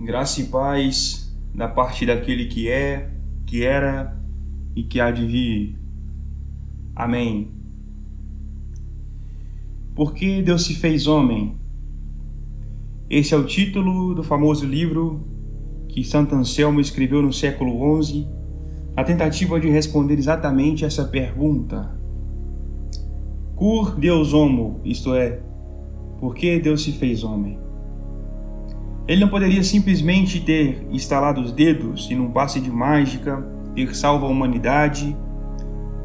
Graça e paz da parte daquele que é, que era e que há de vir. Amém. Por que Deus se fez homem? Esse é o título do famoso livro que Santo Anselmo escreveu no século XI, na tentativa de responder exatamente essa pergunta. Cur Deus homo, isto é, por que Deus se fez homem? Ele não poderia simplesmente ter estalado os dedos e num passe de mágica ter salvo a humanidade,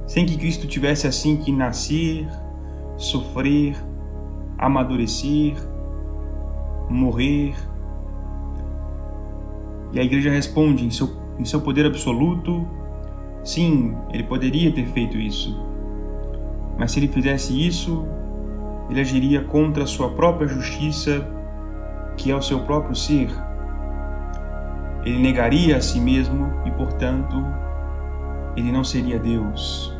sem que Cristo tivesse assim que nascer, sofrer, amadurecer, morrer. E a igreja responde em seu poder absoluto, sim, ele poderia ter feito isso. Mas se ele fizesse isso, ele agiria contra a sua própria justiça, que é o seu próprio ser. Ele negaria a si mesmo e, portanto, ele não seria Deus.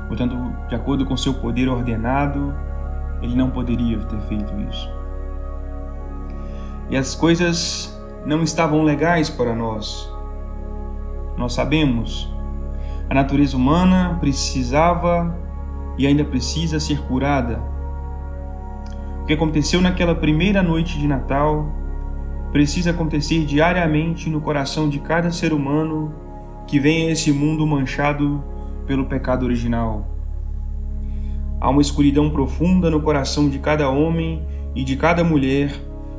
Portanto, de acordo com seu poder ordenado, ele não poderia ter feito isso. E as coisas não estavam legais para nós. Nós sabemos, a natureza humana precisava e ainda precisa ser curada. O que aconteceu naquela primeira noite de Natal precisa acontecer diariamente no coração de cada ser humano que vem a esse mundo manchado pelo pecado original. Há uma escuridão profunda no coração de cada homem e de cada mulher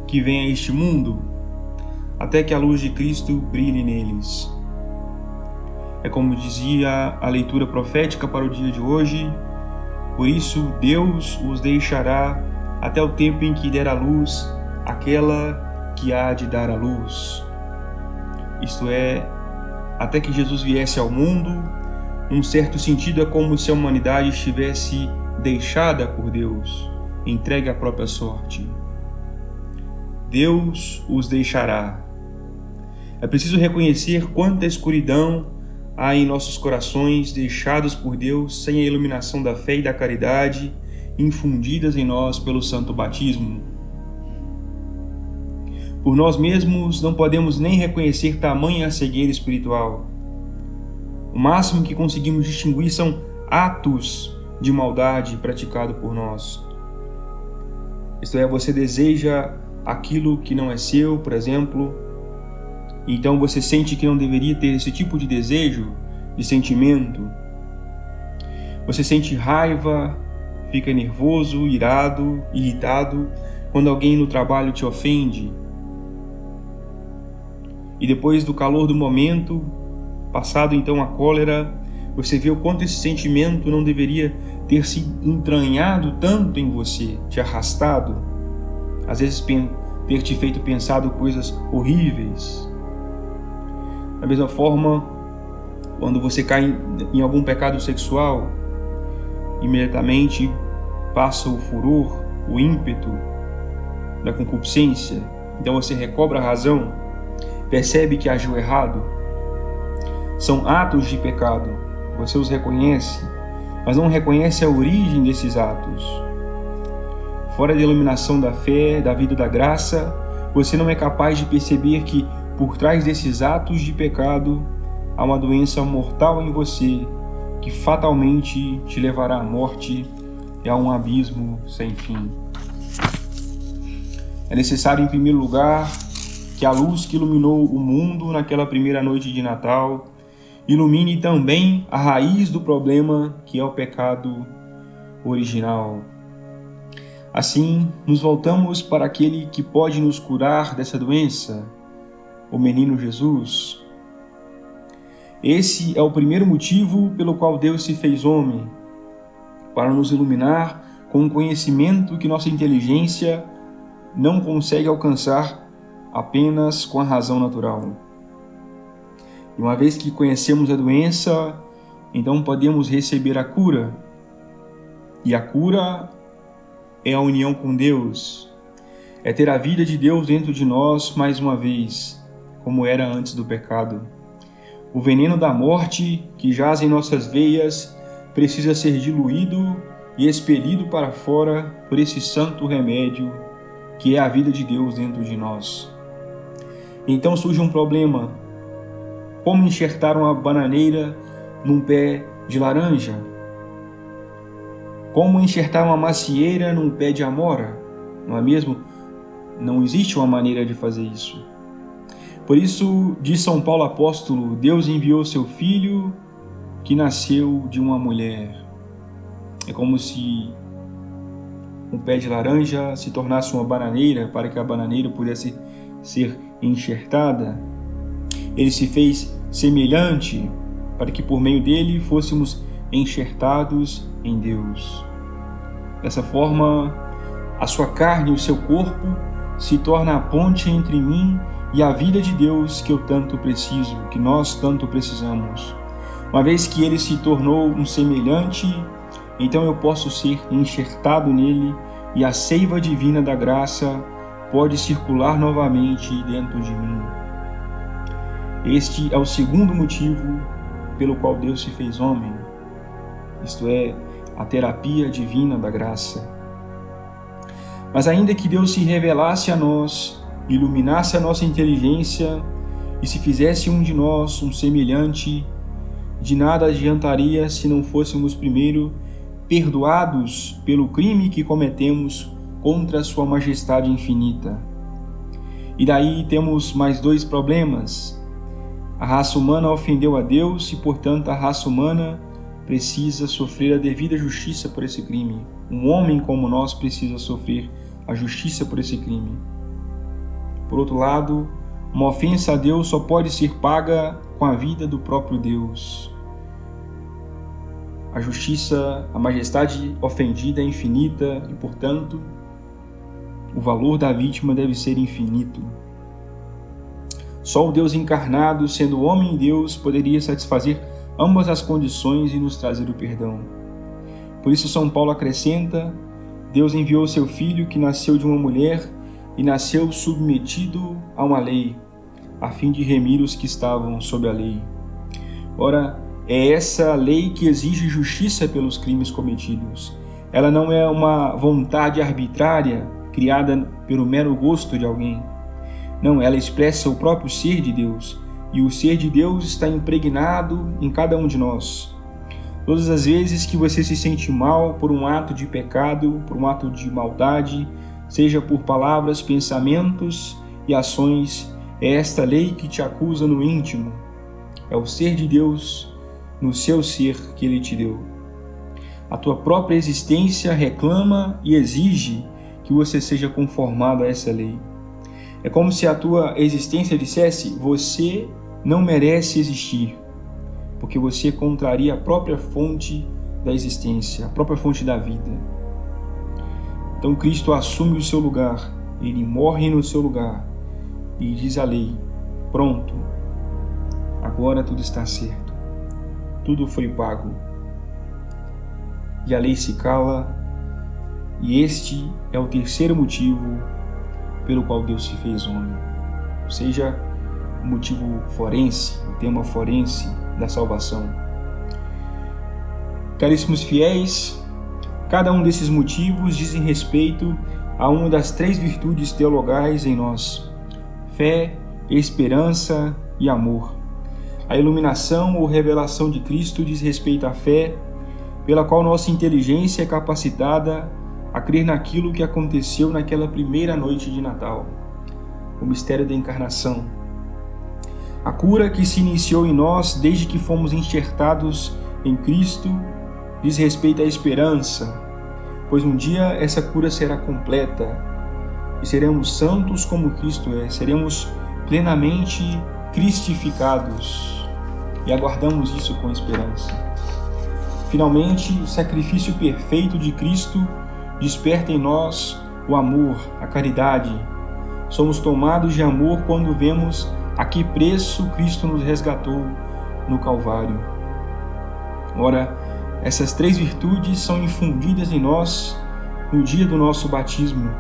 que vem a este mundo, até que a luz de Cristo brilhe neles. É como dizia a leitura profética para o dia de hoje: por isso Deus os deixará até o tempo em que der a luz aquela que há de dar a luz. Isto é, até que Jesus viesse ao mundo, num certo sentido é como se a humanidade estivesse deixada por Deus, entregue à própria sorte. Deus os deixará. É preciso reconhecer quanta escuridão há em nossos corações, deixados por Deus sem a iluminação da fé e da caridade, infundidas em nós pelo santo batismo. Por nós mesmos não podemos nem reconhecer tamanha cegueira espiritual. O máximo que conseguimos distinguir são atos de maldade praticados por nós. Isto é, você deseja aquilo que não é seu, por exemplo, então você sente que não deveria ter esse tipo de desejo, de sentimento. Você sente raiva, fica nervoso, irado, irritado quando alguém no trabalho te ofende. E depois do calor do momento, passado então a cólera, você vê o quanto esse sentimento não deveria ter se entranhado tanto em você, te arrastado, às vezes ter te feito pensar coisas horríveis. Da mesma forma, quando você cai em algum pecado sexual, imediatamente passa o furor, o ímpeto da concupiscência. Então você recobra a razão, percebe que agiu errado. São atos de pecado, você os reconhece, mas não reconhece a origem desses atos. Fora da iluminação da fé, da vida da graça, você não é capaz de perceber que por trás desses atos de pecado há uma doença mortal em você, que fatalmente te levará à morte e a um abismo sem fim. É necessário, em primeiro lugar, que a luz que iluminou o mundo naquela primeira noite de Natal ilumine também a raiz do problema, que é o pecado original. Assim, nos voltamos para aquele que pode nos curar dessa doença, o menino Jesus. Esse é o primeiro motivo pelo qual Deus se fez homem, para nos iluminar com um conhecimento que nossa inteligência não consegue alcançar apenas com a razão natural. E uma vez que conhecemos a doença, então podemos receber a cura. E a cura é a união com Deus, é ter a vida de Deus dentro de nós mais uma vez, como era antes do pecado. O veneno da morte que jaz em nossas veias precisa ser diluído e expelido para fora por esse santo remédio que é a vida de Deus dentro de nós. Então surge um problema. Como enxertar uma bananeira num pé de laranja? Como enxertar uma macieira num pé de amora? Não é mesmo? Não existe uma maneira de fazer isso. Por isso, diz São Paulo apóstolo, Deus enviou seu Filho que nasceu de uma mulher. É como se um pé de laranja se tornasse uma bananeira para que a bananeira pudesse ser enxertada. Ele se fez semelhante para que por meio dele fôssemos enxertados em Deus. Dessa forma, a sua carne e o seu corpo se torna a ponte entre mim e a vida de Deus que eu tanto preciso, que nós tanto precisamos. Uma vez que ele se tornou um semelhante, então eu posso ser enxertado nele e a seiva divina da graça pode circular novamente dentro de mim. Este é o segundo motivo pelo qual Deus se fez homem, isto é, a terapia divina da graça. Mas ainda que Deus se revelasse a nós, iluminasse a nossa inteligência e se fizesse um de nós um semelhante, de nada adiantaria se não fôssemos primeiro perdoados pelo crime que cometemos contra a sua majestade infinita. E daí temos mais dois problemas. A raça humana ofendeu a Deus e, portanto, a raça humana precisa sofrer a devida justiça por esse crime. Um homem como nós precisa sofrer a justiça por esse crime. Por outro lado, uma ofensa a Deus só pode ser paga com a vida do próprio Deus. A justiça, a majestade ofendida é infinita e, portanto, o valor da vítima deve ser infinito. Só o Deus encarnado, sendo homem e Deus, poderia satisfazer ambas as condições e nos trazer o perdão. Por isso São Paulo acrescenta, Deus enviou seu Filho que nasceu de uma mulher e nasceu submetido a uma lei, a fim de remir os que estavam sob a lei. Ora, é essa lei que exige justiça pelos crimes cometidos. Ela não é uma vontade arbitrária, criada pelo mero gosto de alguém. Não, ela expressa o próprio ser de Deus, e o ser de Deus está impregnado em cada um de nós. Todas as vezes que você se sente mal por um ato de pecado, por um ato de maldade, seja por palavras, pensamentos e ações, é esta lei que te acusa no íntimo. É o ser de Deus no seu ser que Ele te deu. A tua própria existência reclama e exige que você seja conformado a essa lei. É como se a tua existência dissesse, você não merece existir, porque você contraria a própria fonte da existência, a própria fonte da vida. Então Cristo assume o seu lugar, Ele morre no seu lugar e diz à lei, pronto, agora tudo está certo, tudo foi pago. E a lei se cala, e este é o terceiro motivo pelo qual Deus se fez homem, ou seja, o motivo forense, o tema forense da salvação. Caríssimos fiéis, cada um desses motivos dizem respeito a uma das três virtudes teologais em nós: fé, esperança e amor. A iluminação ou revelação de Cristo diz respeito à fé, pela qual nossa inteligência é capacitada a crer naquilo que aconteceu naquela primeira noite de Natal, o mistério da encarnação. A cura que se iniciou em nós desde que fomos enxertados em Cristo diz respeito à esperança, pois um dia essa cura será completa e seremos santos como Cristo é, seremos plenamente cristificados e aguardamos isso com esperança. Finalmente, o sacrifício perfeito de Cristo desperta em nós o amor, a caridade. Somos tomados de amor quando vemos a que preço Cristo nos resgatou no Calvário. Ora, essas três virtudes são infundidas em nós no dia do nosso batismo,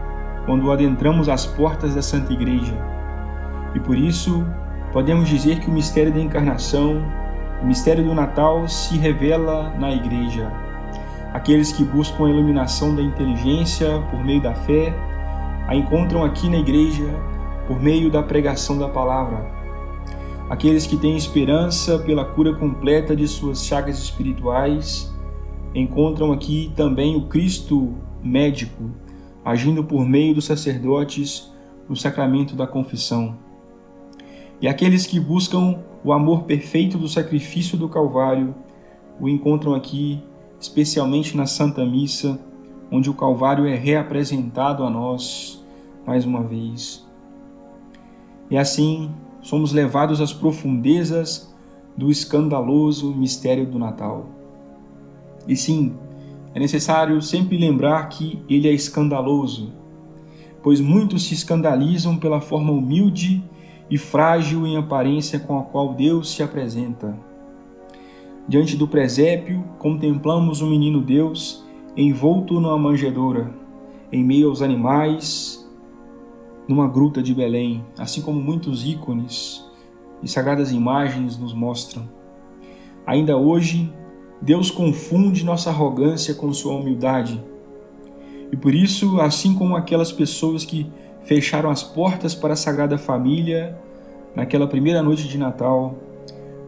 quando adentramos as portas da Santa Igreja. E por isso, podemos dizer que o mistério da encarnação, o mistério do Natal se revela na Igreja. Aqueles que buscam a iluminação da inteligência por meio da fé, a encontram aqui na Igreja por meio da pregação da palavra. Aqueles que têm esperança pela cura completa de suas chagas espirituais encontram aqui também o Cristo médico, agindo por meio dos sacerdotes no sacramento da confissão. E aqueles que buscam o amor perfeito do sacrifício do Calvário o encontram aqui, especialmente na Santa Missa, onde o Calvário é reapresentado a nós mais uma vez. E assim, somos levados às profundezas do escandaloso mistério do Natal. E sim, é necessário sempre lembrar que ele é escandaloso, pois muitos se escandalizam pela forma humilde e frágil em aparência com a qual Deus se apresenta. Diante do presépio, contemplamos o menino Deus envolto numa manjedoura, em meio aos animais, numa gruta de Belém, assim como muitos ícones e sagradas imagens nos mostram. Ainda hoje, Deus confunde nossa arrogância com sua humildade. E por isso, assim como aquelas pessoas que fecharam as portas para a Sagrada Família naquela primeira noite de Natal,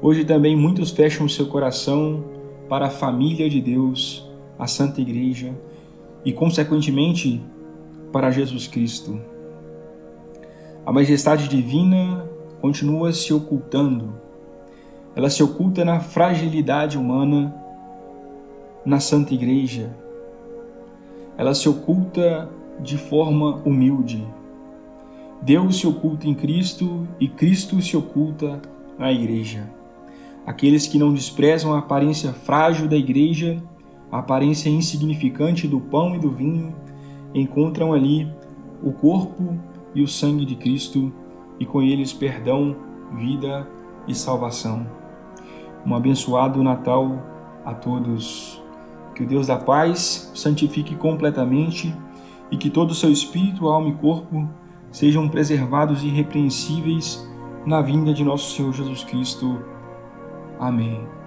hoje também muitos fecham o seu coração para a família de Deus, a Santa Igreja e, consequentemente, para Jesus Cristo. A majestade divina continua se ocultando. Ela se oculta na fragilidade humana, na Santa Igreja. Ela se oculta de forma humilde. Deus se oculta em Cristo e Cristo se oculta na Igreja. Aqueles que não desprezam a aparência frágil da Igreja, a aparência insignificante do pão e do vinho, encontram ali o corpo e o sangue de Cristo, e com eles perdão, vida e salvação. Um abençoado Natal a todos. Que o Deus da paz santifique completamente e que todo o seu espírito, alma e corpo sejam preservados irrepreensíveis na vinda de nosso Senhor Jesus Cristo. Amém.